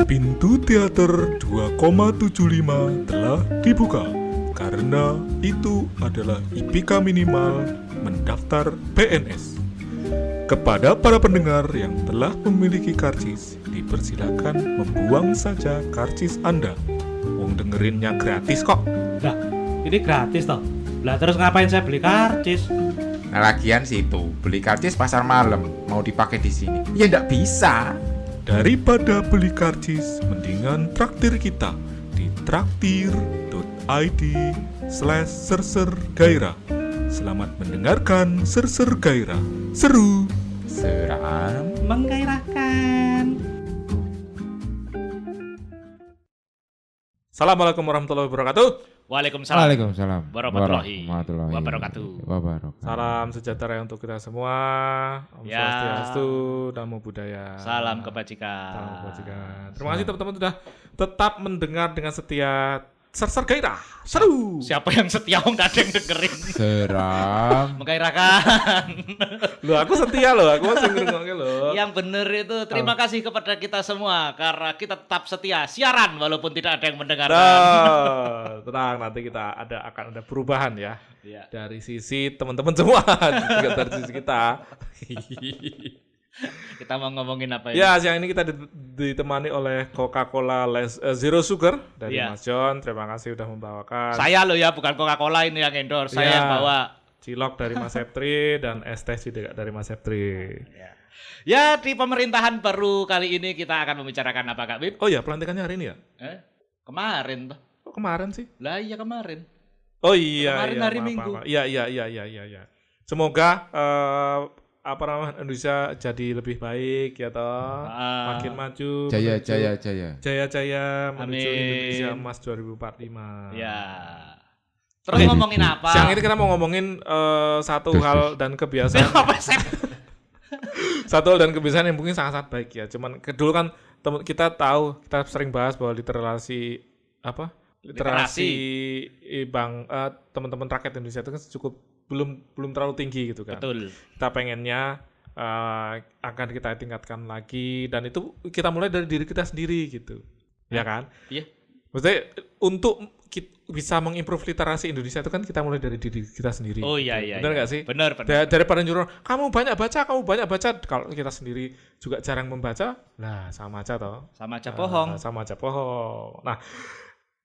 Pintu teater 2,75 telah dibuka karena itu adalah IPK minimal mendaftar PNS. Kepada para pendengar yang telah memiliki karcis, dipersilakan membuang saja karcis Anda. Wong dengerinnya gratis kok. Lah, ini gratis toh. Lah terus ngapain saya beli karcis? Nah lagian sih itu, beli karcis pasar malam, mau dipakai di sini. Ya ndak bisa. Daripada beli karcis, mendingan traktir kita di traktir.id/sersergairah. Selamat mendengarkan Serser Gairah. Seru, Seram. Menggairahkan. Assalamualaikum warahmatullahi wabarakatuh. Waalaikumsalam. Waalaikumsalam Warahmatullahi wabarakatuh. Salam sejahtera untuk kita semua. Om Ya. Swastiastu, Namo Buddhaya. Salam kebajikan. Salam kebajikan. Terima kasih teman-teman sudah tetap mendengar dengan setia Serser Gairah. Seru. Siapa yang setia nggak ada yang dengerin? Seram. Menggairahkan. Loh, aku setia loh, aku masih ngerungoknya loh. Yang benar itu terima kasih kepada kita semua karena kita tetap setia siaran walaupun tidak ada yang mendengarkan. Nah, tenang, nanti kita akan ada perubahan ya. Iya. Dari sisi teman-teman semua, juga dari sisi kita. Kita mau ngomongin apa ini? Ya, siang ini kita ditemani oleh Coca-Cola Zero Sugar dari Iya. Mas John. Terima kasih sudah membawakan. Saya loh ya, bukan Coca-Cola ini yang endorse. Saya Iya. yang bawa. Cilok dari Mas Septri dan es teh juga dari Mas Septri. Ya, di pemerintahan baru kali ini kita akan membicarakan apa, Kak Bib? Oh ya, pelantikannya hari ini ya? Kemarin toh. Kok kemarin sih? Lah iya kemarin. Oh iya, Kemarin iya, hari maaf, Minggu. maaf. Iya. Semoga Indonesia jadi lebih baik ya toh. Makin maju. Jaya. Jaya menuju Amin. Indonesia Emas 2045. Ya. Terus ngomongin apa? Siang ini kita mau ngomongin satu hal dan kebiasaan. Apa sih? Satu hal dan kebiasaan yang mungkin sangat-sangat baik ya. Cuman dulu kan kita tahu, kita sering bahas bahwa literasi teman-teman rakyat Indonesia itu kan cukup belum terlalu tinggi gitu kan. Betul. Kita pengennya akan kita tingkatkan lagi dan itu kita mulai dari diri kita sendiri gitu. Ya kan? Iya. Maksudnya untuk bisa mengimprove literasi Indonesia itu kan kita mulai dari diri kita sendiri. Oh iya. Benar nggak sih? Benar. Daripada nyuruh kamu banyak baca, kalau kita sendiri juga jarang membaca, nah sama aja toh. Sama aja bohong. Sama aja bohong. Nah,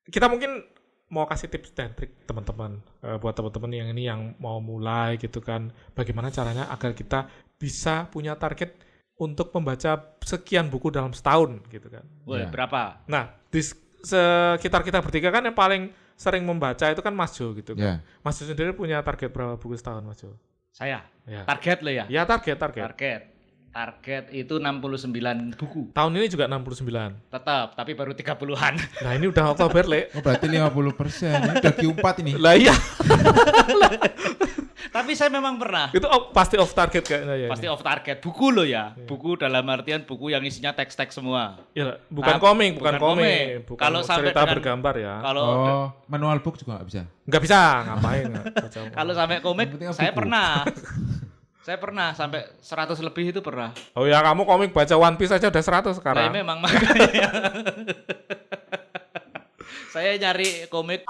kita mungkin mau kasih tips dan trik teman-teman buat teman-teman yang ini yang mau mulai gitu kan, bagaimana caranya agar kita bisa punya target untuk membaca sekian buku dalam setahun gitu kan. Woi, berapa? Nah, di sekitar kita bertiga kan yang paling sering membaca itu kan Mas Jo gitu kan. Ya. Mas Jo sendiri punya target berapa buku setahun Mas Jo? Saya. Ya. Target lo ya? Ya target. Target itu 69 buku. Tahun ini juga 69. Tetap, tapi baru 30-an. Nah ini udah Oktober, Le. Oh berarti 50%. Ini udah Q4 ini. Lah iya. Tapi saya memang pernah. Itu pasti off target kayaknya ya. Pasti off target. Buku lo ya. Buku dalam artian buku yang isinya teks-teks semua. Ya, bukan komik. bukan Bukan Kalau sampai cerita dengan- bergambar ya. Kalau Oh, manual book juga nggak bisa. Nggak bisa, ngapain nggak baca. kalau sampai komik Yang penting saya buku. pernah. Saya pernah sampai 100 lebih itu pernah. Oh ya, kamu komik baca One Piece aja udah 100 Nah, sekarang. memang makanya. Saya nyari komik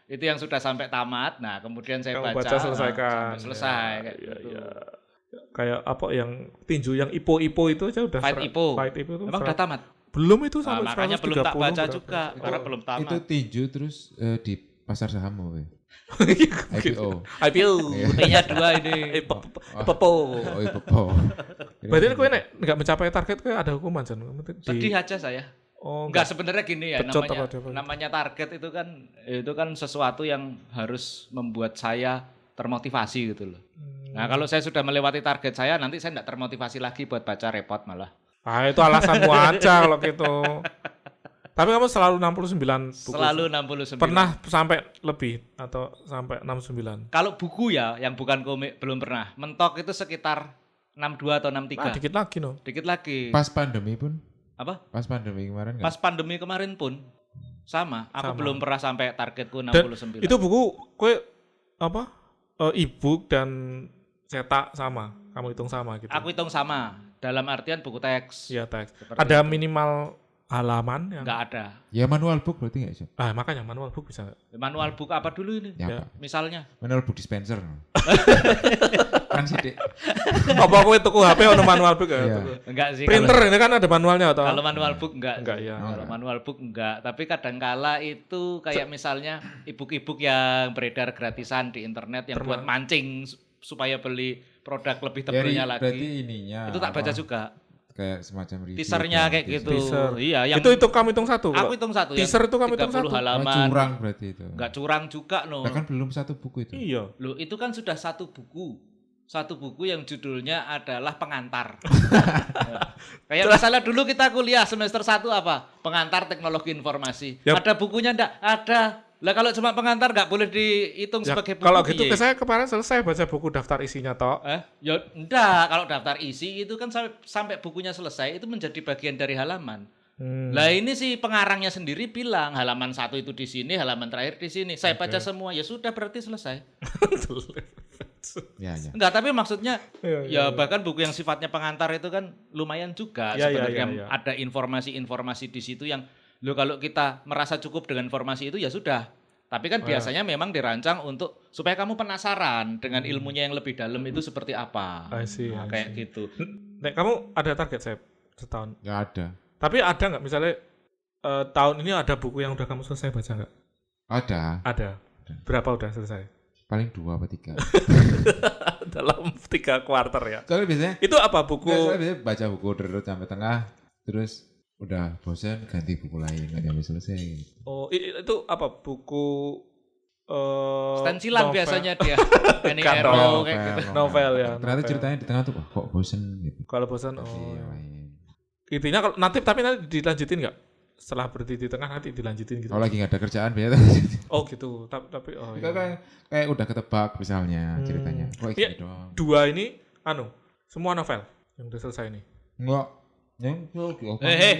itu yang sudah sampai tamat. Nah, kemudian saya Kamu baca, baca selesaikan. sampai selesai Ya, kayak iya, gitu. iya. Kayak apa yang tinju yang Ipo itu aja udah Fight Ipo. Fight Ipo itu Memang udah tamat. belum itu Nah, sampai makanya 130 belum tak baca berapa. juga karena belum tamat. Itu tinju terus di pasar saham we. Gitu. IPO. IPO. Putihnya 2 ini. Pepo. Oh iya Popo. Berarti kowe nek enggak mencapai target kowe ada hukuman Jan. Sedih aja saya. Oh, Enggak, sebenarnya gini ya, Pecot apa dia? namanya target itu kan sesuatu yang harus membuat saya termotivasi gitu loh. Nah, kalau saya sudah melewati target saya, nanti saya enggak termotivasi lagi buat baca repot malah. Ah, itu alasanmu aja kalau gitu. Tapi kamu selalu 69 buku. Selalu 69. Pernah sampai lebih atau sampai 69? Kalau buku ya, yang bukan komik belum pernah. Mentok itu sekitar 62 atau 63. Nah, dikit lagi no. Dikit lagi. Pas pandemi pun. Apa? Pas pandemi kemarin nggak? Pas pandemi kemarin pun sama. Aku Sama. belum pernah sampai targetku Dan 69. itu buku kowe apa? E-book dan cetak sama, kamu hitung sama gitu. Aku hitung sama, dalam artian buku teks. Iya teks. Seperti Ada itu. minimal halaman yang Enggak ada. Ya manual book berarti nggak bisa. makanya manual book bisa nggak? Manual book apa dulu ini? Ya, Ya. Pak. Misalnya. Manual book dispenser. Kan sidik. Apa aku tuku HP ono manual book ya? Iya. Tuku. Enggak sih. Printer ini kan ada manualnya atau? Kalau manual book enggak. Enggak, ya. Kalau manual book enggak, tapi kadangkala itu kayak misalnya e-book yang beredar gratisan di internet yang buat mancing supaya beli produk lebih tebelnya lagi. Berarti ininya. Itu tak baca apa, juga. Kayak semacam review. Teasernya kayak gitu. Teaser. Iya, yang Itu kamu hitung satu. aku hitung satu. Teaser yang itu kamu hitung 30 satu. halaman. Curang berarti itu. Enggak curang juga no. Bahkan belum satu buku itu. Iya. Loh, itu kan sudah satu buku. Satu buku yang judulnya adalah pengantar. Kayak misalnya dulu kita kuliah semester 1 apa? Pengantar teknologi informasi. Yap. Ada bukunya enggak? Ada. Lah kalau cuma pengantar enggak boleh dihitung Ya, sebagai buku. kalau gitu piye? saya kemarin selesai baca buku daftar isinya toh. Ya enggak, kalau daftar isi itu kan sampai bukunya selesai itu menjadi bagian dari halaman. Lah ini si pengarangnya sendiri bilang halaman 1 itu di sini, halaman terakhir di sini. Saya baca semua, ya sudah berarti selesai. Ya, ya. Enggak, tapi maksudnya Iya, ya bahkan buku yang sifatnya pengantar itu kan lumayan juga Ya, ya, sebenarnya ya, ya. ada informasi-informasi di situ yang kalau kita merasa cukup dengan informasi itu ya sudah. Tapi kan biasanya memang dirancang untuk supaya kamu penasaran dengan ilmunya yang lebih dalam itu seperti apa. I see, I Kayak gitu. Nek, kamu ada target saya setahun. Nggak ada. Tapi ada nggak misalnya tahun ini ada buku yang udah kamu selesai baca nggak? Ada. Ada. Berapa udah selesai? Paling 2 apa 3. Dalam 3 kuarter ya. Soalnya biasanya Itu apa buku? Saya biasanya baca buku terus sampai tengah, terus udah bosan ganti buku lain, nggak sampai selesai. Oh, itu apa buku Stensilan novel? biasanya dia. Penny Bukan Arrow kayak gitu. Novel ya. Ternyata novel. ceritanya di tengah tuh kok bosen gitu. Kalau bosan, Tapi oh. yang lain. Intinya kalau nanti tapi nanti dilanjutin nggak? Setelah berhenti di tengah nanti dilanjutin gitu. Kalau lagi nggak ada kerjaan biasanya Oh gitu. Tapi oh kita iya. kayak udah ketebak misalnya ceritanya. Kok Iya. gini doang? 2 ini semua novel yang udah selesai ini. Enggak. Yang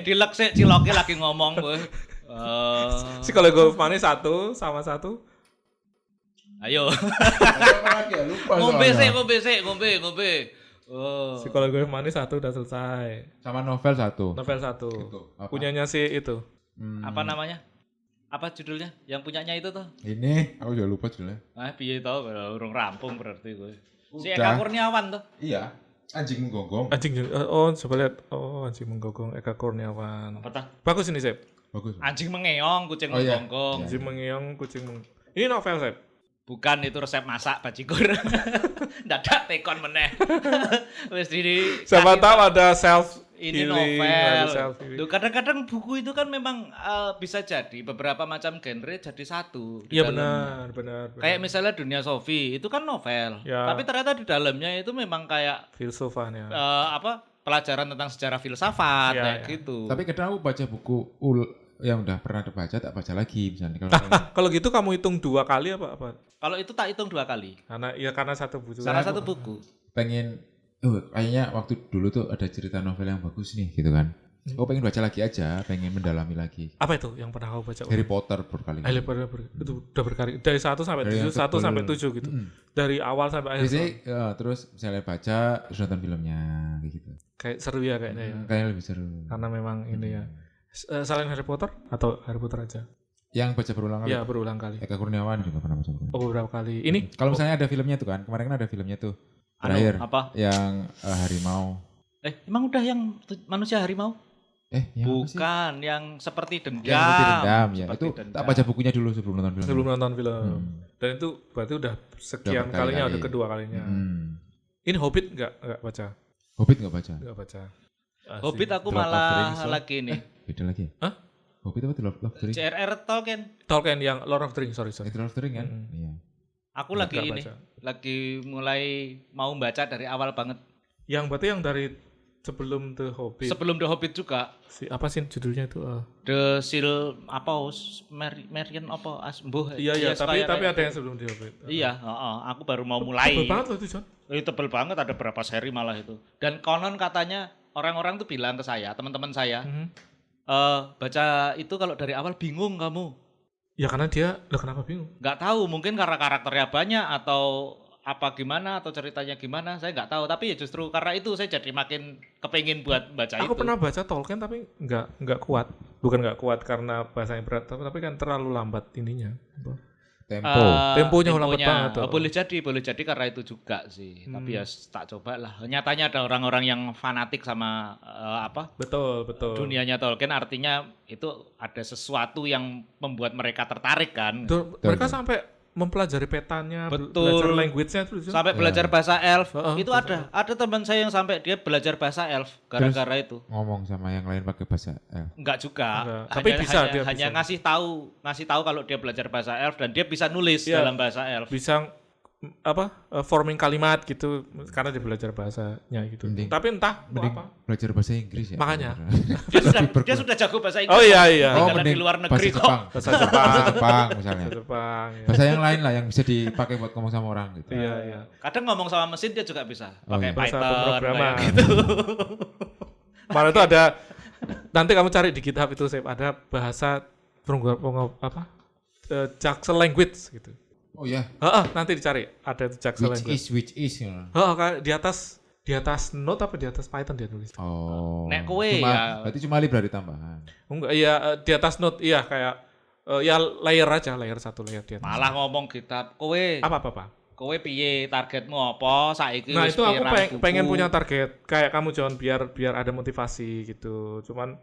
Dilek sih ciloknya lagi ngomong gue. Psikologi manis 1 sama 1. Ayo. lupa ngombe soalnya. sih, ngombe. Oh. Psikologi manis 1 udah selesai. Sama novel 1. Novel 1. Itu, apa? Punyanya si itu. Apa namanya? Apa judulnya? Yang punyanya itu tuh. Ini aku juga lupa judulnya. Piye tau urung rampung berarti gue. Si Udah. Eka Kurniawan tuh. Iya. Anjing menggonggong. Anjing coba lihat. Oh, anjing menggonggong Eka Kurniawan. Apa tah? Bagus ini, Sep. Bagus. Anjing mengeong, kucing Oh, iya. menggonggong. Anjing mengeong, kucing Ini novel, Sep. Bukan itu resep masak bajigur. Dadak tekon meneh. Wis di Siapa tahu ada self ini healing, novel. ada self healing. Loh, kadang-kadang buku itu kan memang bisa jadi beberapa macam genre jadi satu di Iya dalamnya. benar. Kayak misalnya Dunia Sofi itu kan novel, Ya. tapi ternyata di dalamnya itu memang kayak filsufan ya. pelajaran tentang sejarah filsafat Ya, kayak ya. gitu. Tapi kadang aku baca buku yang udah pernah dibaca tak baca lagi misalnya kalau Kalau gitu kamu hitung 2 kali apa? Kalau itu tak hitung 2 kali, Karena satu buku. salah satu buku. pengen kayaknya waktu dulu tuh ada cerita novel yang bagus nih gitu kan. Aku pengen baca lagi aja, pengen mendalami lagi. Apa itu yang pernah kamu baca? Harry Potter berkali-kali. Harry Potter itu udah berkali dari 1 sampai Dari 7, yang 1 sampai tebel. 7 gitu. Dari awal sampai akhir. Biasanya terus misalnya baca terus nonton filmnya kayak gitu. Kayak seru ya kayaknya ya. Kayaknya lebih seru. Karena memang ini ya. Selain Harry Potter atau Harry Potter aja? Yang baca berulang kali. Iya, berulang kali. Eka Kurniawan juga pernah baca berulang. Oh, beberapa kali. Ini Kalau misalnya ada filmnya tuh kan, kemarin kan ada filmnya tuh. Anu, Terakhir apa? yang harimau. Emang udah yang manusia harimau? Yang apa sih? Bukan, yang seperti dendam. Yang seperti dendam ya. Seperti Itu dendam. tak baca bukunya dulu sebelum nonton film. sebelum nonton film. Dan itu berarti udah sekian Udah kalinya, berkali-kali. udah kedua kalinya. Hmm. Ini Hobbit enggak baca? Hobbit nggak baca. Enggak baca. Hobbit aku The Lord of the malah Rings, lagi nih. Beda lagi ya? Hah? Hobbit apa The Lord of the Rings? J.R.R. Tolkien. Tolkien yang Lord of the Rings, sorry. The Lord of the Rings kan? Iya. Aku lagi Nggak ini, baca. lagi mulai mau baca dari awal banget. Yang berarti yang dari sebelum The Hobbit. Sebelum The Hobbit juga. Apa sih judulnya itu? The Seal apa? Marian apa? Asmbuh. Iya, tapi kayak ada yang sebelum The Hobbit. Iya, aku baru mau mulai. Tebel banget loh itu, John. Tebel banget, ada berapa seri malah itu. Dan konon katanya orang-orang tuh bilang ke saya, teman-teman saya, baca itu kalau dari awal bingung kamu. Ya karena dia, kenapa bingung? Nggak tahu, mungkin karena karakternya banyak atau apa gimana atau ceritanya gimana saya nggak tahu, tapi ya justru karena itu saya jadi makin kepengin buat baca Aku itu. pernah baca Tolkien tapi nggak kuat. Bukan nggak kuat karena bahasanya berat, tapi kan terlalu lambat ininya. Tempo. Temponya lambat banget tuh. Boleh jadi karena itu juga sih. Tapi ya tak coba lah. Nyatanya ada orang-orang yang fanatik sama Betul. dunianya Tolkien, artinya itu ada sesuatu yang membuat mereka tertarik kan. Mereka sampai mempelajari petanya, Betul. belajar language-nya itu. Sampai belajar bahasa elf. Itu bahasa ada teman saya yang sampai dia belajar bahasa elf gara-gara itu. Ngomong sama yang lain pakai bahasa elf. Enggak juga. Enggak. Tapi dia hanya bisa. ngasih tahu kalau dia belajar bahasa elf dan dia bisa nulis Iya. dalam bahasa elf. Bisa forming kalimat gitu karena dia belajar bahasanya gitu. Mending- Tapi entah Mending apa. belajar bahasa Inggris ya. Makanya. Dia sudah jago bahasa Inggris. Oh iya. Tinggal mending di luar bahasa negeri kok. Jepang. Bahasa Jepang. Bahasa Jepang misalnya. Jepang. Ya. Bahasa yang lain lah yang bisa dipakai buat ngomong sama orang gitu. Iya. Kadang ngomong sama mesin dia juga bisa. Oh, Pakai iya. Bahasa Python pemrograman. kayak gitu. Mana itu ada nanti kamu cari di GitHub itu Sep, ada bahasa Jackson language gitu. Oh iya. Nanti dicari ada itu Jackson language. Which is. Ya. Kayak di atas Node apa di atas Python dia tulis. Oh. Nek kowe Berarti cuma library tambahan. Enggak, iya di atas Node iya kayak ya layer aja, layer satu layer di atas. Malah ngomong GitHub, kowe Apa. kowe piye, targetmu apa saiki? Nah, wis itu aku pirang pengen buku? punya target kayak kamu John biar ada motivasi gitu. Cuman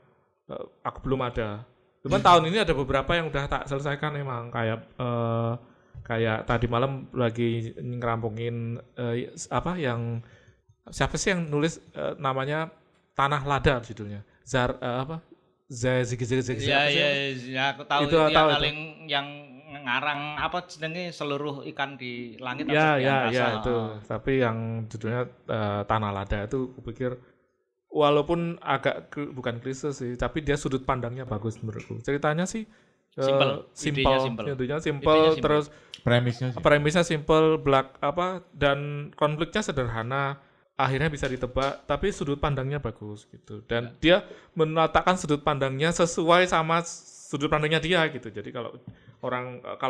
aku belum ada. Cuman tahun ini ada beberapa yang udah tak selesaikan emang kayak tadi malam lagi ngerampungin yang siapa sih yang nulis namanya Tanah Lada judulnya. Iya, aku tahu Itu itu, tahu yang itu. paling yang ngarang apa jenenge seluruh ikan di langit apa di Ya angkasa. itu. Tapi yang judulnya Tanah Lada itu kupikir walaupun agak bukan klise sih, tapi dia sudut pandangnya bagus menurutku. Ceritanya sih Simple. Idenya simple. Intinya Idenya simple, simple. terus Premisnya simple, dan konfliknya sederhana, akhirnya bisa ditebak, tapi sudut pandangnya bagus gitu. Dan dia menatakan sudut pandangnya sesuai sama sudut pandangnya dia gitu. Jadi kalau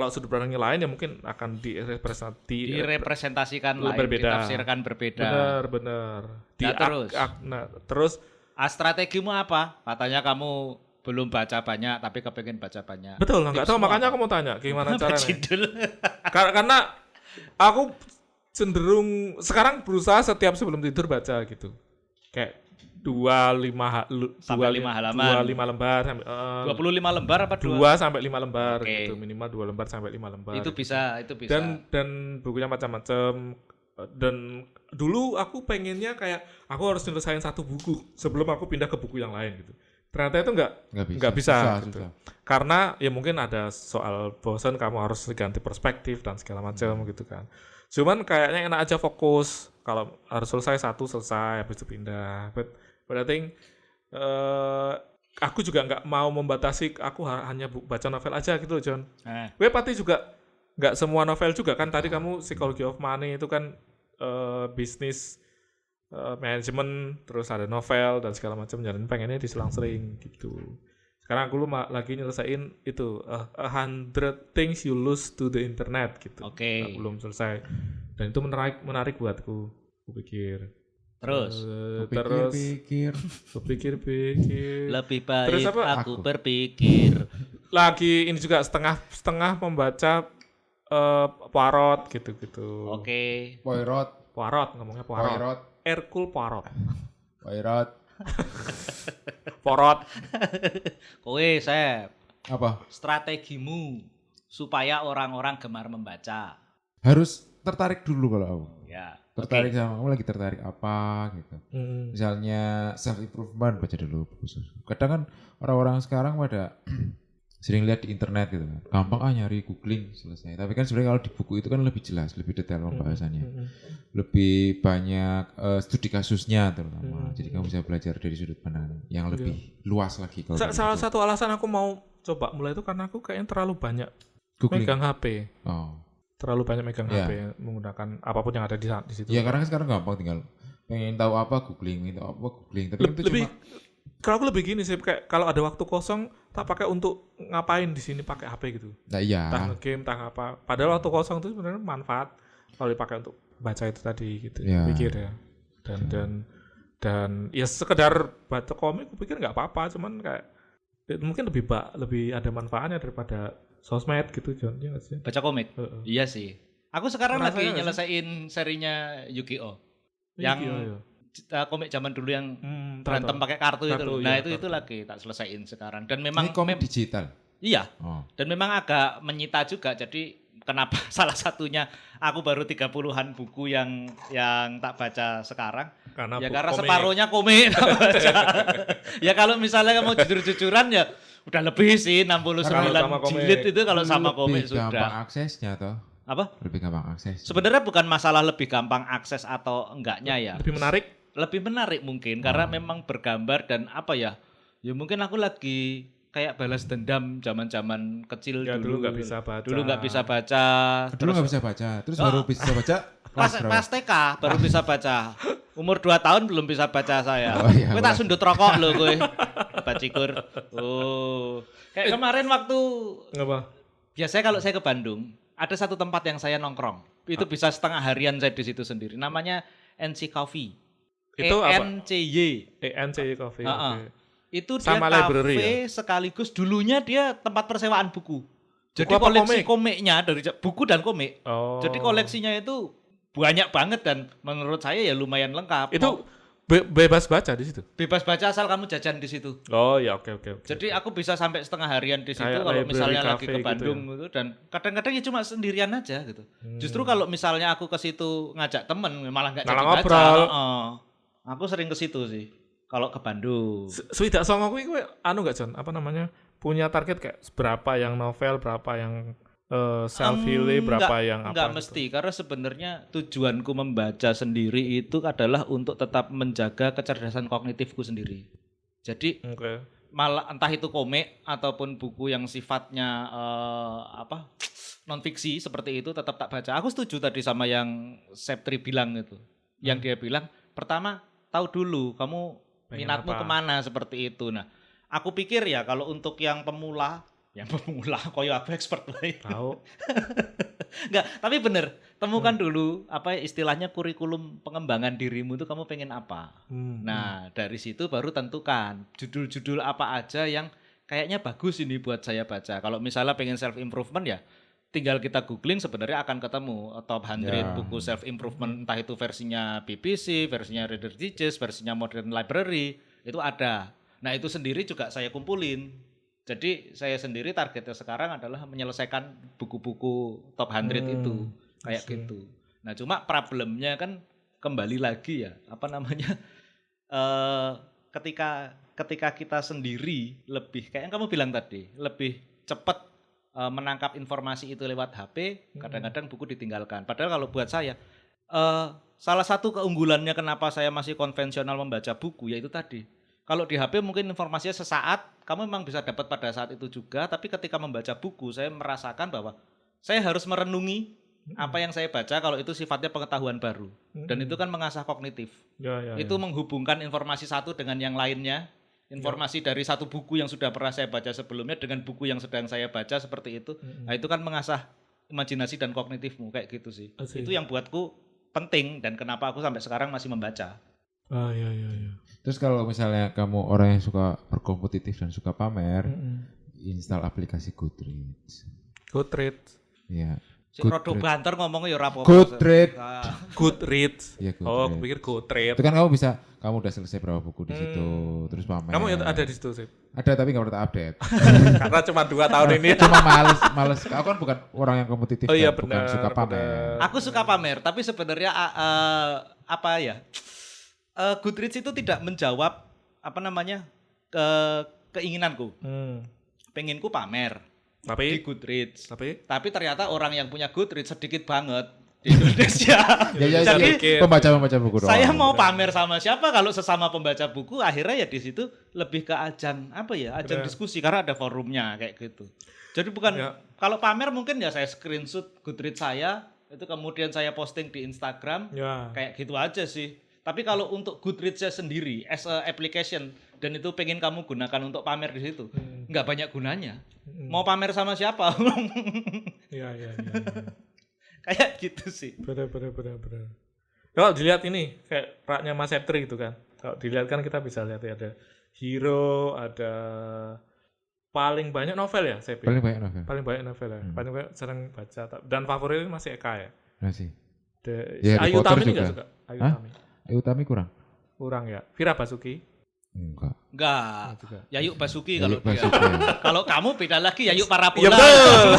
sudut pandangnya lain ya mungkin akan direpresentasikan lain, berbeda. ditafsirkan berbeda. Bener. Terus strategimu apa? Katanya kamu belum baca banyak tapi kepengen baca banyak. Betul, nggak tahu Tipsmu makanya apa? aku mau tanya gimana Apa caranya. judul? Karena aku cenderung sekarang berusaha setiap sebelum tidur baca gitu. Kayak 25 halaman. 25 lembar sampai 25 lembar apa 2 sampai 5 lembar Oke. gitu, minimal 2 lembar sampai 5 lembar. Itu gitu. bisa. Dan bukunya macam-macam. Dan dulu aku pengennya kayak aku harus nyelesain satu buku sebelum aku pindah ke buku yang lain gitu. Ternyata itu nggak bisa gitu. Susah. Karena ya mungkin ada soal bosan, kamu harus ganti perspektif dan segala macam gitu kan. Cuman kayaknya enak aja fokus. Kalau harus selesai habis itu pindah. But I think aku juga nggak mau membatasi aku hanya baca novel aja gitu loh, John. Gue pasti juga nggak semua novel juga kan. Tadi kamu Psychology of Money itu kan bisnis manajemen, terus ada novel dan segala macam, dan pengennya diselang-seling gitu. Sekarang aku lagi nyelesain itu 100 Things You Lose to the Internet gitu. Oke. Nah, belum selesai. Dan itu menarik buatku. Kupikir. Terus Pikir. lebih baik Terus apa? aku berpikir. Lagi ini juga setengah membaca Poirot gitu-gitu. Oke. Poirot ngomongnya Poirot. Hercule Poirot. Poirot. Kowe Sep, Apa? strategimu supaya orang-orang gemar membaca. Harus tertarik dulu kalau aku. Ya. Tertarik sama kamu lagi tertarik apa gitu. Misalnya self improvement baca dulu buku. Kadang kan orang-orang sekarang pada sering lihat di internet gitu kan. Gampang nyari googling selesai. Tapi kan sebenarnya kalau di buku itu kan lebih jelas, lebih detail pembahasannya. Lebih banyak studi kasusnya terutama. Jadi kamu bisa belajar dari sudut pandang yang lebih luas lagi kalau Salah satu alasan aku mau coba mulai itu karena aku kayaknya terlalu banyak googling. megang HP. Oh. Terlalu banyak megang Ya. HP menggunakan apapun yang ada di situ. Ya karena kan sekarang gampang tinggal pengen tahu apa googling, pengen tahu apa googling. Tapi itu lebih cuma kalau aku lebih gini sih, kayak kalau ada waktu kosong tak pakai untuk ngapain di sini pakai HP gitu. nah iya. Entah game, entah apa. Padahal waktu kosong itu sebenarnya manfaat. kalau dipakai untuk baca itu tadi gitu. Ya. Pikir ya. Dan ya sekedar baca komik aku pikir nggak apa-apa, cuman kayak mungkin lebih ada manfaatnya daripada sosmed gitu John. Iya nggak sih? Baca komik. Iya sih. Aku sekarang Rasanya lagi nggak sih? nyelesain serinya Yu-Gi-Oh. Yang komik zaman dulu yang berantem pakai kartu itu. Kartu, Nah, iya, itu kartu. lagi tak selesaiin sekarang. Dan Ini memang komik digital. iya. Oh. Dan memang agak menyita juga. Jadi kenapa salah satunya aku baru 30-an buku yang tak baca sekarang. Karena Karena komik. separuhnya komik tak baca. Ya kalau misalnya mau jujur-jujuran ya udah lebih sih 69 Kalau sama komik. jilid itu kalau sama komik Lebih gampang sudah. aksesnya toh. Apa? Lebih gampang akses. Sebenarnya bukan masalah lebih gampang akses atau enggaknya ya. Lebih menarik. Lebih menarik mungkin karena memang bergambar dan apa ya? Ya mungkin aku lagi kayak balas dendam zaman-zaman kecil Ya, dulu. dulu nggak bisa baca. Dulu nggak bisa baca. Dulu nggak bisa baca, terus baru bisa baca Pas, berapa? pas TK baru bisa baca. Umur 2 tahun belum bisa baca saya. Oh, iya, Gue tak sundut rokok loh gue. Bacikur. Oh. Kayak kemarin waktu Apa? biasanya kalau saya ke Bandung, ada satu tempat yang saya nongkrong. Itu bisa setengah harian saya di situ sendiri. Namanya NC Coffee. Itu apa? ENCY. ENC Coffee. Heeh. Oke. Itu dia Sama library kafe ya? sekaligus dulunya dia tempat persewaan buku. Jadi Buku apa koleksi komik? komiknya dari buku dan komik. Oh. Jadi koleksinya itu banyak banget dan menurut saya ya lumayan lengkap. Itu bebas baca di situ. Bebas baca asal kamu jajan di situ. Oh ya, oke. Jadi aku bisa sampai setengah harian di situ Kayak kalau library misalnya lagi cafe ke gitu Bandung gitu, dan kadang-kadang ya cuma sendirian aja gitu. Justru kalau misalnya aku ke situ ngajak temen malah nggak jadi Malah baca. ngobrol. Heeh. Aku sering ke situ sih kalau ke Bandung. Swidak songo kuwi kowe anu gak John? Apa namanya? Punya target kayak berapa yang novel, berapa yang self healing, berapa yang apa? Enggak gitu? mesti, karena sebenarnya tujuanku membaca sendiri itu adalah untuk tetap menjaga kecerdasan kognitifku sendiri. Jadi Oke. malah entah itu komik ataupun buku yang sifatnya non fiksi seperti itu tetap tak baca. Aku setuju tadi sama yang Septri bilang itu. Yang dia bilang, pertama tahu dulu kamu Pengen minatmu apa? kemana seperti itu. Nah, aku pikir ya kalau untuk yang pemula koyo aku expert wae. Tahu. Enggak, tapi bener, temukan dulu apa istilahnya kurikulum pengembangan dirimu itu kamu pengen apa. Nah, dari situ baru tentukan judul-judul apa aja yang kayaknya bagus ini buat saya baca. Kalau misalnya pengen self improvement ya tinggal kita googling sebenarnya akan ketemu top 100 Ya. buku self improvement, entah itu versinya BBC, versinya Reader's Digest, versinya Modern Library, itu ada. Nah, itu sendiri juga saya kumpulin. Jadi saya sendiri targetnya sekarang adalah menyelesaikan buku-buku top 100 itu kayak gitu. Nah, cuma problemnya kan kembali lagi ya, apa namanya? Ketika kita sendiri lebih kayak yang kamu bilang tadi, lebih cepat menangkap informasi itu lewat HP, kadang-kadang buku ditinggalkan. Padahal kalau buat saya salah satu keunggulannya kenapa saya masih konvensional membaca buku yaitu tadi. Kalau di HP mungkin informasinya sesaat, kamu memang bisa dapat pada saat itu juga, tapi ketika membaca buku saya merasakan bahwa saya harus merenungi apa yang saya baca kalau itu sifatnya pengetahuan baru. Dan itu kan mengasah kognitif. Ya. Itu menghubungkan informasi satu dengan yang lainnya. Informasi dari satu buku yang sudah pernah saya baca sebelumnya dengan buku yang sedang saya baca seperti itu. Nah, itu kan mengasah imajinasi dan kognitifmu kayak gitu sih. Asik. Itu yang buatku penting dan kenapa aku sampai sekarang masih membaca. Ah, ya. Terus kalau misalnya kamu orang yang suka berkompetitif dan suka pamer, install aplikasi Goodreads. Goodreads. Ya. Si Rodo banter ngomongnya ya ora apa-apa. Goodreads. Goodreads. Iya, Oh, aku Goodreads. pikir Goodreads. Itu kan kamu udah selesai berapa buku di situ, terus pamer. Kamu ada di situ sih. Ada tapi nggak pernah update. Karena cuma 2 tahun ini. Cuma males. Aku kan bukan orang yang kompetitif, Oh iya, kan, bukan benar, suka pamer. benar. Aku suka pamer, tapi sebenarnya apa ya? Goodreads itu tidak menjawab apa namanya? Keinginanku. Penginku pamer di Tapi Goodreads. tapi Ternyata orang yang punya Goodreads sedikit banget di Indonesia. Ya, Jadi sedikit. pembaca buku doang. saya mau pamer sama siapa kalau sesama pembaca buku akhirnya ya di situ lebih ke ajang apa ya? Ajang Benar. diskusi karena ada forumnya kayak gitu. Jadi bukan Ya. kalau pamer mungkin ya saya screenshot Goodreads saya itu kemudian saya posting di Instagram ya. kayak gitu aja sih. Tapi kalau untuk Goodreads-nya sendiri as a application dan itu pengen kamu gunakan untuk pamer di situ, nggak banyak gunanya. Mau pamer sama siapa? Ya. Kayak gitu sih. Bener. Kalau dilihat ini kayak raknya Mas Septri gitu kan. Kalau dilihat kan kita bisa lihat ya, ada hero, ada paling banyak novel ya saya Paling pikir. banyak novel. Paling banyak novel ya. Paling banyak sering baca. Dan favorit masih Eka ya. Masih. Si Ya, Harry Ayu Potter Tami ini juga. nggak suka. Ayu Hah? Tami. Ayu Utami kurang. Kurang ya. Vira Basuki. Enggak. Enggak. Juga. Yayuk Basuki Yayuk kalau dia. Basuki. Kalau kamu beda lagi Yayuk Parabola. Iya betul.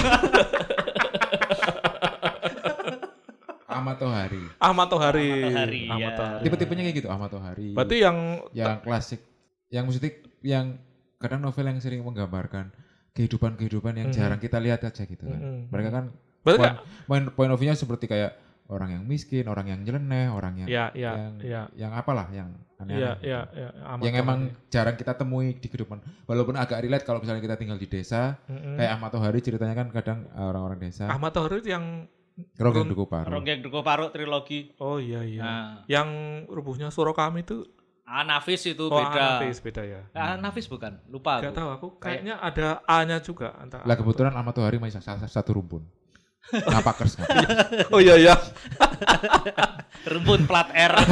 Ahmad Tohari. Ahmad Tohari. Ahmad Tohari, ya. Tipe-tipenya kayak gitu, Ahmad Tohari. Berarti yang klasik, yang maksudnya yang kadang novel yang sering menggambarkan kehidupan yang jarang kita lihat aja gitu kan. Mereka kan berarti point of view-nya seperti kayak orang yang miskin, orang yang nyeleneh, orang yang ya. yang apalah, yang aneh-aneh. Iya. Ahmad Yang Tohari. emang jarang kita temui di kehidupan. Walaupun agak relate kalau misalnya kita tinggal di desa, kayak Ahmad Tohari ceritanya kan kadang orang-orang desa. Ahmad Tohari yang Ronggeng Duku Paru. Ronggeng Duku Paru trilogi. oh iya. Nah, Yang rubuhnya Suro Kami itu Nafis itu oh beda. Anafis beda ya. Nafis bukan? Lupa Gak aku. tahu aku kayaknya ada A-nya juga antara. Lah kebetulan Ahmad Tohari masih satu rumpun. Ngapakers. Oh iya. Rumpun plat R.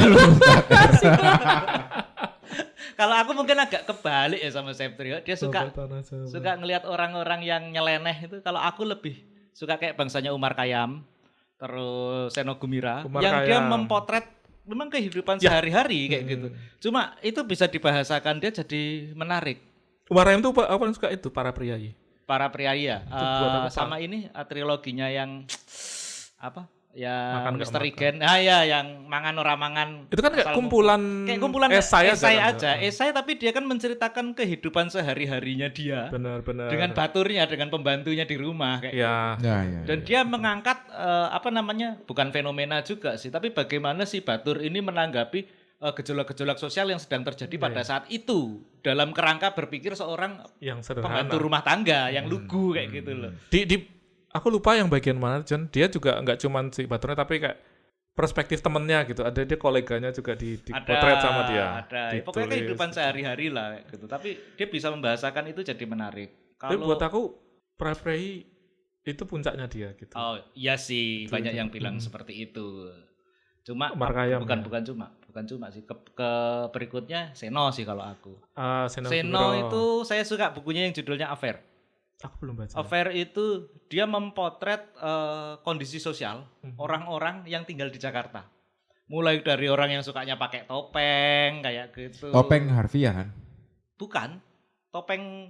Kalau aku mungkin agak kebalik ya sama Septrio. Dia suka ngelihat orang-orang yang nyeleneh itu. Kalau aku lebih suka kayak bangsanya Umar Khayyam, terus Seno Gumira, Umar yang dia Khayyam. memotret memang kehidupan sehari-hari kayak gitu. Cuma itu bisa dibahasakan dia jadi menarik. Umar Khayyam tuh apa yang suka itu para priayi. Para priayi ya. buat apa, Pak? Sama ini triloginya yang apa? Yang Makan nggak Misteri makan. Gen. Ya yang mangan ora mangan. Itu kan kayak asal kumpulan esai aja. Esai tapi dia kan menceritakan kehidupan sehari-harinya dia. Benar. Dengan baturnya, dengan pembantunya di rumah kayak Ya. Ya. dan dia mengangkat bukan fenomena juga sih, tapi bagaimana si Batur ini menanggapi gejolak-gejolak sosial yang sedang terjadi pada saat itu dalam kerangka berpikir seorang Yang sederhana. pembantu rumah tangga yang lugu kayak gitu loh. Aku lupa yang bagian mana, John. Dia juga nggak cuman si Baturnya tapi kayak perspektif temennya gitu. Ada dia koleganya juga di potret sama dia. Ada. Ditulis. Pokoknya kehidupan sehari-hari lah kayak gitu. Tapi dia bisa membahasakan itu jadi menarik. Tapi buat aku Prey itu puncaknya dia gitu. Oh iya sih, banyak yang bilang seperti itu. Cuma Umar Khayyam, bukan cuma sih. Ke berikutnya Seno sih kalau aku. Seno Seno Gumiro. itu saya suka bukunya yang judulnya Affair. Aku belum baca. Affair itu dia mempotret kondisi sosial orang-orang yang tinggal di Jakarta. Mulai dari orang yang sukanya pakai topeng kayak gitu. Topeng harfiah kan? Bukan. Topeng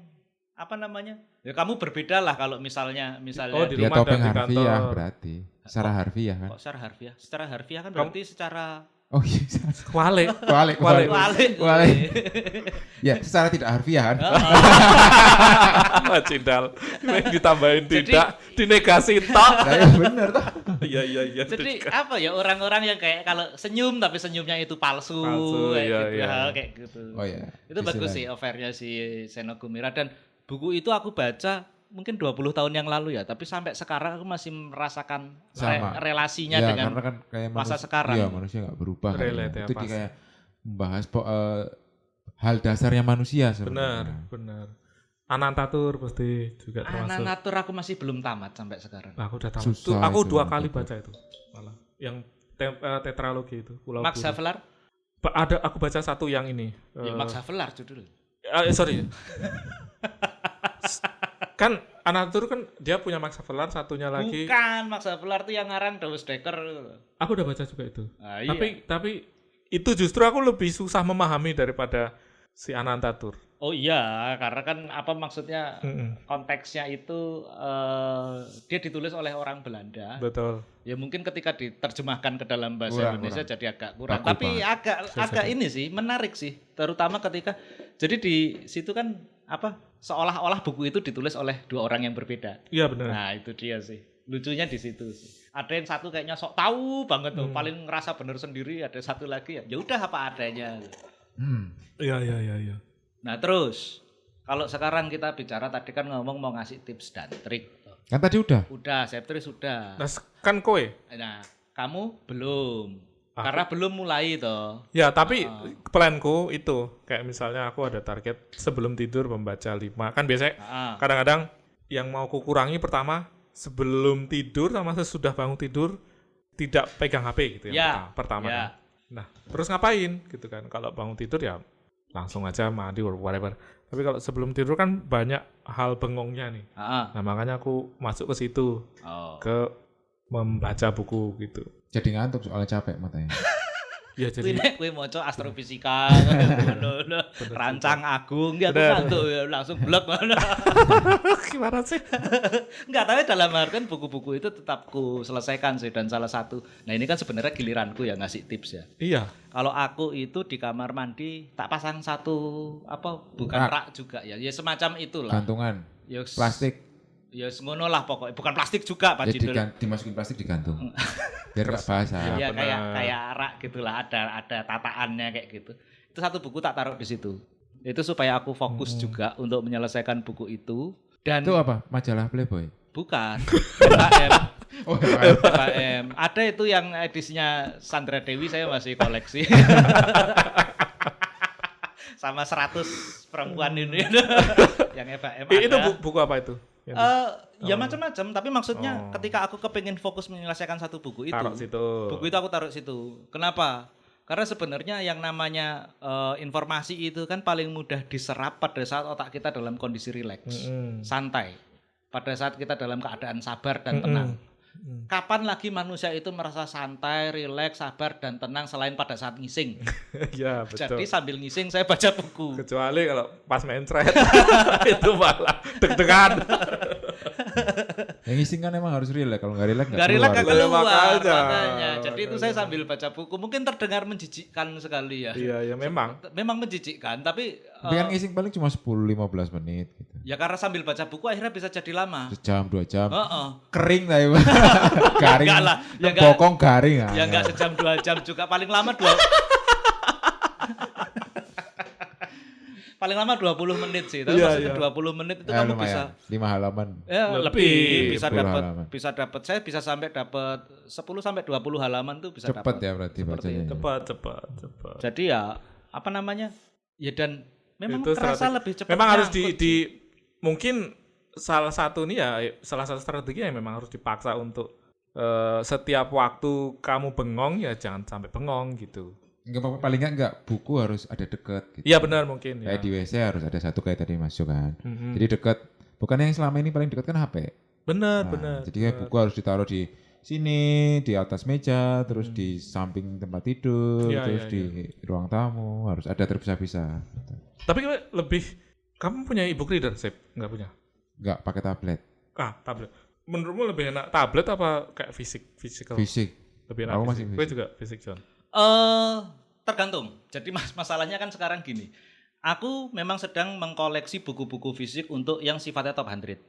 apa namanya? Ya kamu berbeda lah kalau misalnya Oh, di Dia rumah topeng dan di harfiah kantor. berarti. Secara harfiah kan? kok secara harfiah? Secara harfiah kan berarti secara Oh iya. Wale. Walik. Ya, secara tidak harfiah kan? Cintal. Ditambahin tidak, dinegasi tok. Nah, ya bener toh. Iya. Jadi apa ya orang-orang yang kayak kalau senyum tapi senyumnya itu palsu, kayak iya, gitu iya. hal kayak gitu. Oh iya. Itu bagus sih Affair-nya si Seno Gumira dan buku itu aku baca mungkin 20 tahun yang lalu ya, tapi sampai sekarang aku masih merasakan Sama. relasinya Ya, dengan karena kan kayak masa manusia, sekarang. Iya, manusia nggak berubah. kan. Relate ya, Itu pas. kayak membahas hal dasarnya manusia sebenarnya. Benar. Anantatur pasti juga termasuk. Ananatur aku masih belum tamat sampai sekarang. Nah, aku udah tahu. Susah Aku itu, 2 kali Anantatur. baca itu. Malah yang tetralogi itu Pulau Max Buru. Havelaar? Ada aku baca satu yang ini. Ya, Max Havelaar judul. Sorry. Kan Anantatur kan dia punya Max Havelaar, satunya lagi. Bukan, Max Havelaar itu yang ngarang Dawes Dekker. Aku udah baca juga itu. Ah, iya. Tapi itu justru aku lebih susah memahami daripada si Anantatur. Oh iya, karena kan apa maksudnya konteksnya itu dia ditulis oleh orang Belanda. Betul. Ya mungkin ketika diterjemahkan ke dalam bahasa Kurang, Indonesia jadi agak kurang. Baku Tapi agak ini sih menarik sih, terutama ketika jadi di situ kan apa seolah-olah buku itu ditulis oleh 2 orang yang berbeda. Iya benar. Nah itu dia sih, lucunya di situ sih. Ada yang satu kayaknya sok tahu banget tuh, paling ngerasa bener sendiri. Ada satu lagi ya udah apa adanya. Iya. Nah terus kalau sekarang kita bicara tadi kan ngomong mau ngasih tips dan trik. Kan tadi udah. Udah, Septri sudah. Nah, kan kowe. Nah, kamu belum. Karena belum mulai toh. Ya, tapi planku itu kayak misalnya aku ada target sebelum tidur membaca 5. Kan biasanya kadang-kadang yang mau kukurangi pertama sebelum tidur sama sesudah bangun tidur tidak pegang HP gitu Ya, pertama. ya. Nah, terus ngapain gitu kan? Kalau bangun tidur ya langsung aja mandi or whatever. Tapi kalau sebelum tidur kan banyak hal bengongnya nih. Nah, makanya aku masuk ke situ. Ke membaca buku gitu. Jadi ngantuk soalnya capek matanya. Ya Kuwi jadi nek kowe maca astrofisika ngono rancang agung ya aku ngantuk ya langsung blek ngono. gimana sih? Enggak, tapi dalam artian buku-buku itu tetap ku selesaikan sih dan salah satu. Nah, ini kan sebenarnya giliranku ya ngasih tips ya. Iya. Kalau aku itu di kamar mandi tak pasang satu bukan rak juga ya. Ya semacam itulah. Gantungan. Ya Plastik. Ya ngono lah pokoknya. Bukan plastik juga Pak Jidul. Dimasukin plastik digantung. Biar enggak basah. Ya benar. kayak rak gitulah, ada tataannya kayak gitu. Itu satu buku tak taruh di situ. Itu supaya aku fokus juga untuk menyelesaikan buku itu. Dan Itu apa? Majalah Playboy. bukan KM. Oh, KM. Ada itu yang edisinya Sandra Dewi saya masih koleksi. Sama 100 perempuan ini. Yang FAM ada. Itu buku apa itu? Ya macam-macam, tapi maksudnya ketika aku kepingin fokus menyelesaikan satu buku itu, Taruh situ. buku itu aku taruh situ. Kenapa? Karena sebenarnya yang namanya informasi itu kan paling mudah diserap pada saat otak kita dalam kondisi rileks, santai. Pada saat kita dalam keadaan sabar dan tenang. Kapan lagi manusia itu merasa santai, rileks, sabar dan tenang selain pada saat ngising? Ya, betul. Jadi sambil ngising saya baca buku. Kecuali kalau pas main thread itu malah deg-degan. Yang ngising kan emang harus relax. Kalau nggak relax Nggak relax nggak keluar Makanya. makanya. Jadi itu saya sambil baca buku. Mungkin terdengar menjijikkan sekali ya. Iya, ya memang. Memang menjijikkan, tapi Tapi kan ngising paling cuma 10-15 menit gitu. ya karena sambil baca buku akhirnya bisa jadi lama. Sejam 2 jam. Heeh. Kering lah ya. Garing. Enggak lah, ya enggak. Bokong garing. Ya enggak sejam 2 jam juga, paling lama paling lama 20 menit sih. Tapi Iya, maksudnya iya. 20 menit itu kamu bisa 5 halaman. ya Lebih, lebih bisa 10 dapat halaman. saya bisa sampai dapat 10 sampai 20 halaman tuh bisa Cepet dapat. ya berarti bacanya. Cepat. Jadi ya apa namanya? Ya dan memang Itu terasa strategi. lebih cepat. Memang harus nyangkut di sih. mungkin salah satu strategi yang memang harus dipaksa untuk setiap waktu kamu bengong ya jangan sampai bengong gitu. Enggak apa-apa, paling enggak buku harus ada deket gitu. Iya benar mungkin Kayak ya. di WC harus ada satu kayak tadi masuk kan. Mhm. Jadi deket. Bukan yang selama ini paling deket kan HP. Benar. Jadi kayak buku harus ditaruh di sini, di atas meja, terus di samping tempat tidur, Iya, terus iya, di ruang tamu, harus ada terpisah-pisah. Tapi kamu punya e-book reader, Sip? Enggak punya? Enggak pakai tablet, Tablet. Menurutmu lebih enak tablet apa kayak physical? fisik. Lebih enak Aku masih fisik. Gue juga fisik, John. Tergantung. Jadi masalahnya kan sekarang gini. Aku memang sedang mengkoleksi buku-buku fisik untuk yang sifatnya top 100.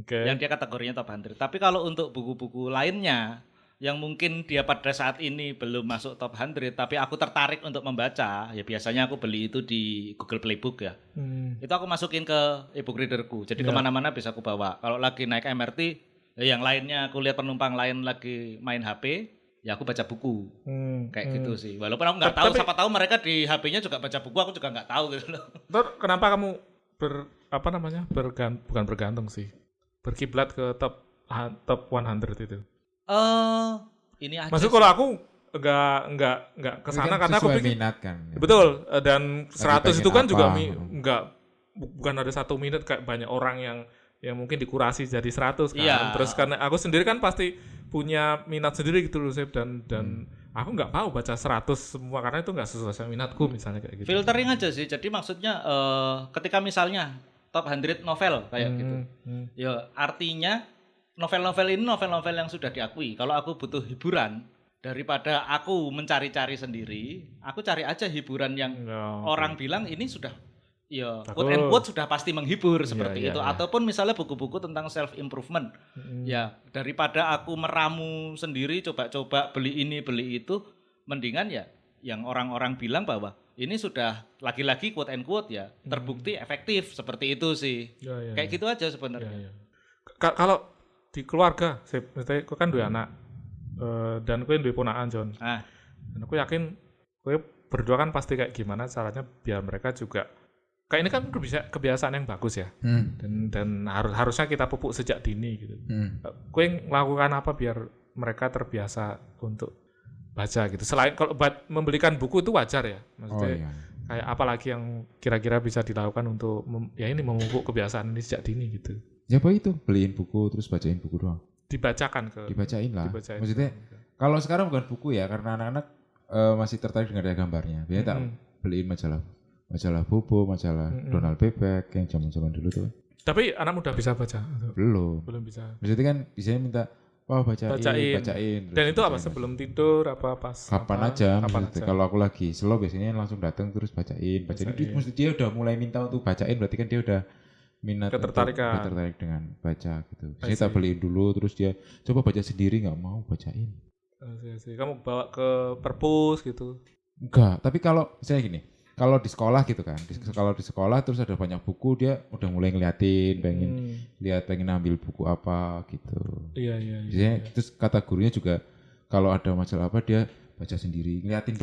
Oke. Yang dia kategorinya top 100. Tapi kalau untuk buku-buku lainnya yang mungkin dia pada saat ini belum masuk top 100 tapi aku tertarik untuk membaca, ya biasanya aku beli itu di Google Playbook ya. Itu aku masukin ke e-book readerku. Jadi kemana-mana bisa aku bawa. Kalau lagi naik MRT, yang lainnya aku lihat penumpang lain lagi main HP, ya aku baca buku. Kayak gitu sih. Walaupun aku nggak tahu, siapa tahu mereka di HP-nya juga baca buku, aku juga nggak tahu gitu loh. Terus kenapa kamu bukan bergantung sih, berkiblat ke top 100 itu? Ini aja. Maksud kalau aku enggak ke sana karena aku sesuai pikir minat kan. betul, dan 100 itu pengen kan juga apa. bukan ada 1 minute kayak banyak orang yang mungkin dikurasi jadi 100 kan. Iya. Terus karena aku sendiri kan pasti punya minat sendiri gitu loh, Sep, dan aku nggak mau baca 100 semua karena itu nggak sesuai sama minatku misalnya kayak gitu. Filtering aja sih. Jadi maksudnya ketika misalnya top 100 novel kayak gitu. Ya artinya novel-novel ini novel-novel yang sudah diakui. Kalau aku butuh hiburan daripada aku mencari-cari sendiri, aku cari aja hiburan yang orang bilang ini sudah ya quote and quote sudah pasti menghibur seperti itu. Ataupun misalnya buku-buku tentang self improvement. Ya daripada aku meramu sendiri coba-coba beli ini beli itu, mendingan ya yang orang-orang bilang bahwa ini sudah lagi-lagi quote and quote ya terbukti efektif seperti itu sih. Kayak gitu aja sebenarnya. Kalau di keluarga, misalnya aku kan dua anak dan aku dua ponakan, John. Dan aku yakin aku berdua kan pasti kayak gimana caranya biar mereka juga kayak ini kan kebiasaan yang bagus ya. Dan harusnya kita pupuk sejak dini gitu. Kowe melakukan apa biar mereka terbiasa untuk baca gitu. Selain kalau membelikan buku itu wajar ya. Maksudnya kayak apa lagi yang kira-kira bisa dilakukan untuk memupuk kebiasaan ini sejak dini gitu. Ya apa itu? Beliin buku terus bacain buku doang. Dibacain lah. Maksudnya kalau sekarang bukan buku ya, karena anak-anak masih tertarik dengan gambarnya. Biasanya tak beliin majalah Bobo, majalah Donald Bebek yang zaman-zaman dulu tuh. Tapi anak muda bisa baca? Belum bisa. Maksudnya kan biasanya minta bacain. Dan itu apa sebelum tidur apa pas? Kapan aja. Kalau aku lagi slow biasanya langsung datang terus bacain. Mesti dia udah mulai minta untuk bacain, berarti kan dia udah minat tertarik dengan baca gitu. Saya tak beliin dulu terus dia coba baca sendiri, nggak mau bacain. Kamu bawa ke perpus gitu? Enggak, tapi kalau misalnya gini, kalau di sekolah gitu kan, kalau di sekolah terus ada banyak buku, dia udah mulai ngeliatin, pengen ambil buku apa gitu. Iya. Terus kata gurunya juga kalau ada masalah apa dia baca sendiri, ngeliatin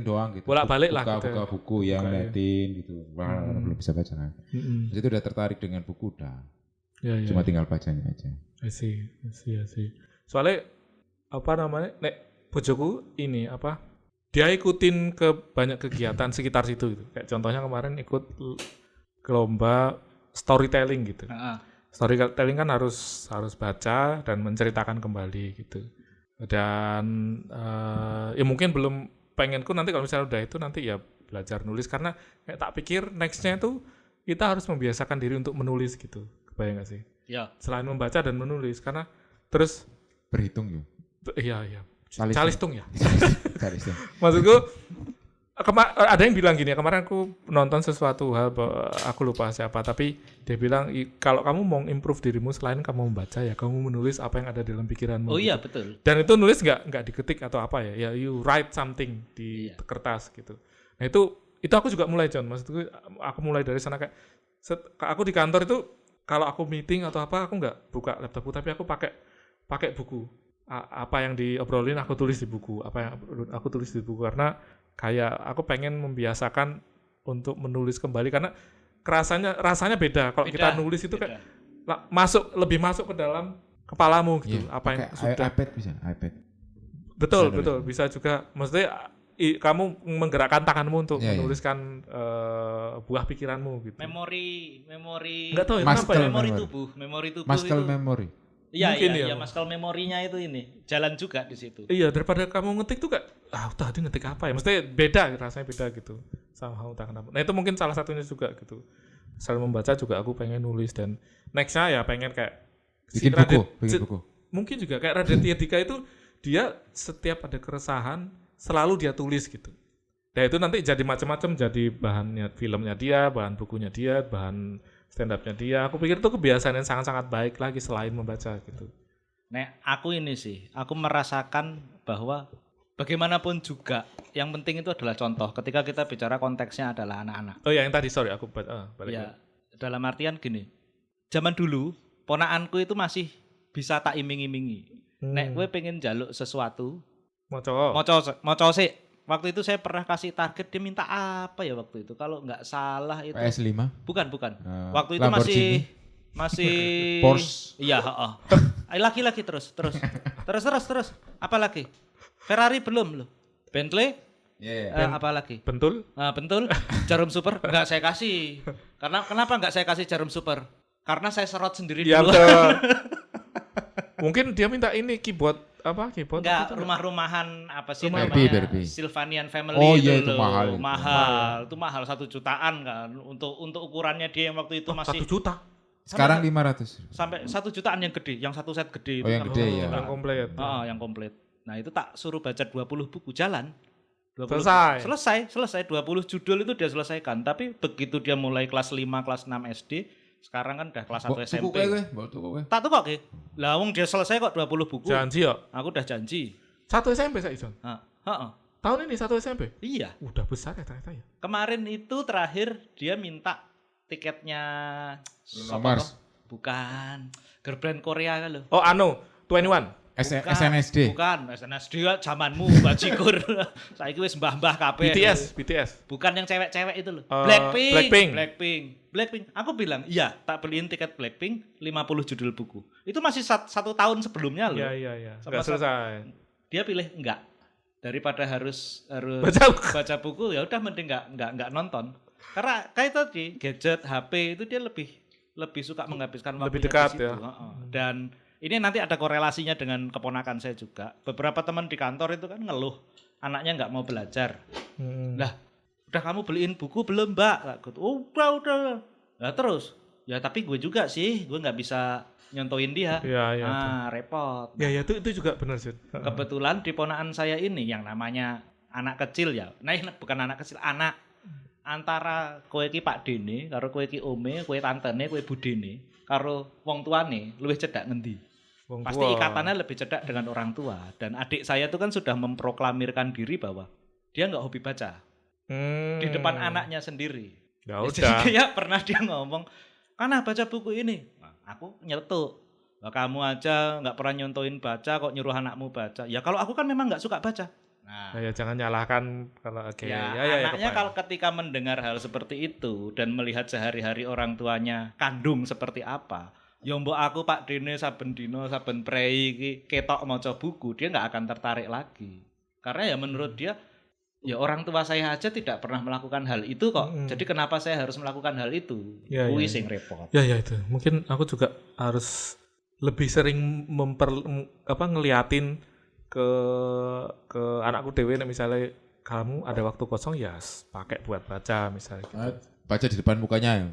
doang gitu. Bolak-balik lah gitu. Buka buku yang ngeliatin gitu. Wah, belum bisa baca kan. Jadi udah tertarik dengan buku udah. Cuma tinggal bacanya aja. I see. Soalnya nek bojoku ini dia ikutin ke banyak kegiatan sekitar situ gitu. Kayak contohnya kemarin ikut lomba storytelling gitu. Storytelling kan harus baca dan menceritakan kembali gitu. Dan ya mungkin belum pengenku nanti kalau misalnya udah itu nanti ya belajar nulis, karena kayak tak pikir nextnya itu kita harus membiasakan diri untuk menulis gitu. Kebayang gak sih? Ya. Selain membaca dan menulis, karena terus berhitung ya. Iya. Calistung ya. Calistung. Maksudku ada yang bilang gini ya, kemarin aku nonton sesuatu hal, aku lupa siapa, tapi dia bilang kalau kamu mau improve dirimu selain kamu membaca ya kamu menulis apa yang ada dalam pikiranmu. Oh iya, gitu. betul. Dan itu nulis nggak diketik atau apa ya you write something di kertas gitu. Nah itu aku juga mulai, John. Maksudku aku mulai dari sana, kayak aku di kantor itu kalau aku meeting atau apa aku nggak buka laptopku, tapi aku pakai buku. Apa yang diobrolin aku tulis di buku, karena kayak aku pengen membiasakan untuk menulis kembali, karena rasanya beda kalau kita nulis itu kayak lebih masuk ke dalam kepalamu gitu. Apa yang sudah iPad betul bisa juga, maksudnya kamu menggerakkan tanganmu untuk menuliskan buah pikiranmu gitu. Memori nggak tahu ya kenapa ya, memori tubuh muscle itu. memory. Iya, muscle memorinya itu ini jalan juga di situ. Iya, daripada kamu ngetik tuh kayak tadi ngetik apa ya? Maksudnya rasanya beda gitu. Somehow tak kenapa. Nah, itu mungkin salah satunya juga gitu. Selain membaca juga aku pengen nulis, dan nextnya ya pengen kayak bikin buku. Mungkin juga kayak Raditya Dika itu, dia setiap ada keresahan selalu dia tulis gitu. Dan itu nanti jadi macam-macam, jadi bahannya filmnya dia, bahan bukunya dia, bahan stand up-nya dia. Aku pikir itu kebiasaan yang sangat-sangat baik lagi selain membaca gitu. Aku merasakan bahwa bagaimanapun juga yang penting itu adalah contoh. Ketika kita bicara konteksnya adalah anak-anak. Oh ya, yang tadi aku balik. Ya, dalam artian gini. Zaman dulu ponakanku itu masih bisa tak iming-imingi. Nek gue pengen jaluk sesuatu, moco sih. Waktu itu saya pernah kasih target, dia minta apa ya waktu itu? Kalau nggak salah itu PS5? Bukan. Waktu itu masih Porsche. Iya, lagi terus. Apa lagi? Ferrari belum loh. Bentley? Apa lagi? Bentul? Bentul. Jarum super nggak saya kasih. Kenapa nggak saya kasih jarum super? Karena saya serot sendiri dulu. Mungkin dia minta ini keyboard. Enggak, rumah-rumahan apa sih namanya? Barbie. Sylvanian Family itu loh. Mahal. Itu mahal 1 jutaan kan untuk ukurannya dia yang waktu itu masih 1 juta. Sekarang 500. Sampai 1 jutaan yang gede, yang satu set gede itu. Yang gede ya. Yang komplit. Yang komplit. Nah, itu tak suruh baca 20 buku jalan. 20, selesai 20 judul itu dia selesaikan. Tapi begitu dia mulai kelas 5, kelas 6 SD, sekarang kan udah kelas 1 SMP. Tak tuh kok ke. Lah wong dia selesai kok 20 buku. Janji ya? Aku udah janji. 1 SMP saya John. Tahun ini 1 SMP? Iya. Udah besar ya ternyata ya. Kemarin itu terakhir dia minta tiketnya Mars. Bukan. Girl band Korea kan lo. Oh 21. SNSD. Bukan, SNSD zamanmu bajigur. Saiki wis mbah-mbah kabeh. BTS. Bukan yang cewek-cewek itu loh. Blackpink. Blackpink. Aku bilang, iya, tak beliin tiket Blackpink 50 judul buku. Itu masih 1 tahun sebelumnya loh. Iya. Sama Nggak selesai. Dia pilih enggak. Daripada harus baca buku, ya udah mending enggak nonton. Karena kayak tadi gadget, HP itu dia lebih suka menghabiskan waktu Lebih dekat ya. Dan ini nanti ada korelasinya dengan keponakan saya juga. Beberapa teman di kantor itu kan ngeluh anaknya nggak mau belajar. Lah, udah kamu beliin buku belum, Mbak? Udah. Lah terus, ya tapi gue juga sih, gue nggak bisa nyontoin dia. Iya. Repot. Ya itu juga benar sih. Kebetulan di ponakan saya ini yang namanya anak kecil ya. Nah, ini bukan anak kecil, anak antara kowe iki Pak Dene karo kowe iki ome, kowe tantene, kowe budene karo wong tuane luwih cedhak ngendi? Pasti ikatannya lebih cedhak dengan orang tua. Dan adik saya itu kan sudah memproklamirkan diri bahwa dia nggak hobi baca di depan anaknya sendiri. Ya Jadi udah. dia pernah dia ngomong, "Kana baca buku ini." Nah, aku nyeletuk. Lah kamu aja nggak pernah nyontoin baca kok nyuruh anakmu baca. Ya kalau aku kan memang nggak suka baca. Nah, Ya jangan nyalahkan kalau anaknya kalau ketika mendengar hal seperti itu dan melihat sehari-hari orang tuanya kandung seperti apa, ya mbok aku Pak Dene saben dino saben prei iki ketok maca buku, dia nggak akan tertarik lagi. Karena ya menurut dia, ya orang tua saya aja tidak pernah melakukan hal itu kok. Jadi kenapa saya harus melakukan hal itu? Kuwi sing repot. Ya itu. Mungkin aku juga harus lebih sering ngeliatin ke anakku dewe, misalnya kamu ada waktu kosong ya pakai buat baca misalnya gitu. Baca di depan mukanya ya.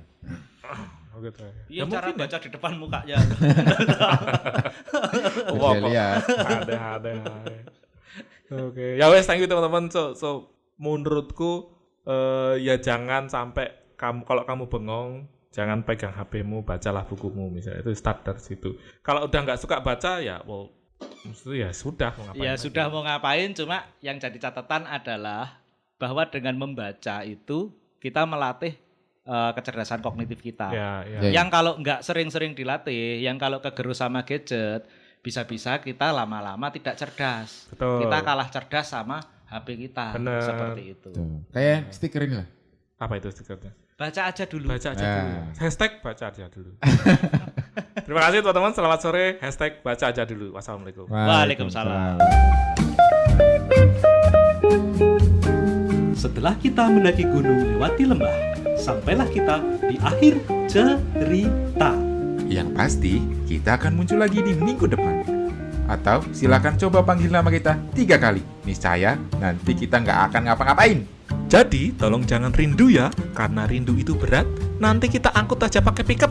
Gitu. Iya, cara baca di depan mukanya. Lihat. Ada. Oke. Ya wes, thank you teman-teman. So menurutku ya jangan sampai kalau kamu bengong, jangan pegang HP-mu, bacalah bukumu misalnya. Itu start dari situ. Kalau udah nggak suka baca ya ya sudah mau ngapain. Ya sudah mau ngapain, cuma yang jadi catatan adalah bahwa dengan membaca itu kita melatih kecerdasan kognitif kita. Yang kalau nggak sering-sering dilatih, yang kalau kegerus sama gadget, bisa-bisa kita lama-lama tidak cerdas. Betul. Kita kalah cerdas sama HP kita. Bener. Seperti itu. Kayak stiker ini lah. Apa itu stikernya? Baca aja dulu. Baca aja dulu. Hashtag baca aja dulu. Terima kasih teman-teman. Selamat sore. Hashtag baca aja dulu. Wassalamualaikum. Waalaikumsalam. Setelah kita mendaki gunung lewati lembah, sampailah kita di akhir cerita. Yang pasti, kita akan muncul lagi di minggu depan. Atau silakan coba panggil nama kita 3 kali. Niscaya nanti kita nggak akan ngapa-ngapain. Jadi tolong jangan rindu ya, karena rindu itu berat. Nanti kita angkut aja pakai pickup.